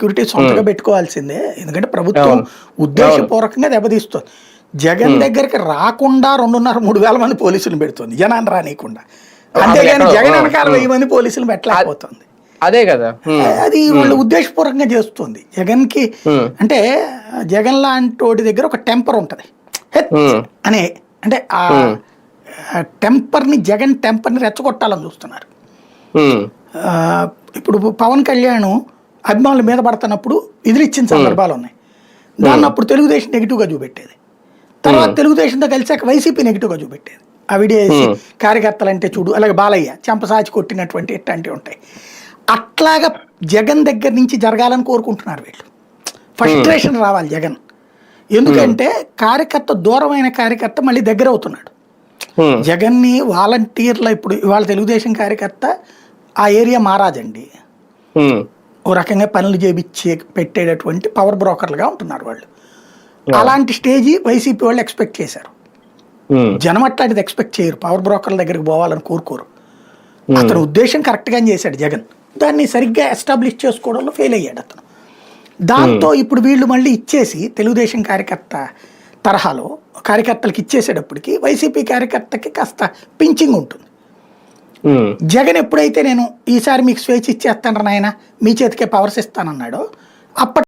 Security సొంతగా పెట్టుకోవాల్సిందే. ఎందుకంటే ప్రభుత్వం అవును. అవును. ఉద్దేశపూర్వకంగా దెబ్బతీస్తుంది. జగన్ దగ్గరికి రాకుండా 2,500-3,000 మంది పోలీసులు పెడుతుంది జనాన్ని రానీయకుండా. అసలు అంతేగాని ఎక్కడో జగన్ వెనకాల 1000 మంది పోలీసులు పెట్టలేకపోతుంది. అదే కదా. అది వాళ్ళు ఉద్దేశపూర్వకంగా చేస్తుంది. జగన్కి అంటే జగన్ లాంటి వాడి దగ్గర ఒక టెంపర్ ఉంటుంది అనే, అంటే ఆ టెంపర్ని, జగన్ టెంపర్ని రెచ్చగొట్టాలని చూస్తున్నారు. ఇప్పుడు పవన్ కళ్యాణ్ అభిమానుల మీద పడుతున్నప్పుడు ఎదిరిచ్చిన సందర్భాలు ఉన్నాయి. దాన్ని అప్పుడు తెలుగుదేశం నెగిటివ్గా చూపెట్టేది, తర్వాత తెలుగుదేశంతో కలిసాక వైసీపీ నెగిటివ్గా చూపెట్టేది. ఆ వీడియో వేసి కార్యకర్తలు అంటే చూడు, అలాగే బాలయ్య చెంపసాచి కొట్టినటువంటి ఇట్లాంటివి ఉంటాయి. అట్లాగా జగన్ దగ్గర నుంచి జరగాలని కోరుకుంటున్నారు వీళ్ళు. ఫ్రస్ట్రేషన్ రావాలి జగన్, ఎందుకంటే కార్యకర్త, దూరమైన కార్యకర్త మళ్ళీ దగ్గర అవుతున్నాడు. జగన్ని వాలంటీర్ల, ఇప్పుడు ఇవాళ తెలుగుదేశం కార్యకర్త ఆ ఏరియా మారాజండి, ఓ రకంగా పనులు చేపించి పెట్టేటటువంటి పవర్ బ్రోకర్లుగా ఉంటున్నారు వాళ్ళు. అలాంటి స్టేజీ వైసీపీ వాళ్ళు ఎక్స్పెక్ట్ చేశారు. జనం అట్లాంటిది ఎక్స్పెక్ట్ చేయరు, పవర్ బ్రోకర్ల దగ్గరికి పోవాలని కోరుకోరు. అతను ఉద్దేశం కరెక్ట్గానే చేశాడు జగన్, దాన్ని సరిగ్గా ఎస్టాబ్లిష్ చేసుకోవడంలో ఫెయిల్ అయ్యాడు అతను. దాంతో ఇప్పుడు వీళ్ళు మళ్ళీ ఇచ్చేసి తెలుగుదేశం కార్యకర్త తరహాలో కార్యకర్తలకు ఇచ్చేసేటప్పటికి వైసీపీ కార్యకర్తకి కాస్త పించింగ్ ఉంటుంది. జగన్ ఎప్పుడైతే నేను ఈసారి మీకు స్వేచ్ఛ ఇచ్చేస్తాను నాయన, మీ చేతికే పవర్స్ ఇస్తానన్నాడో అప్పటి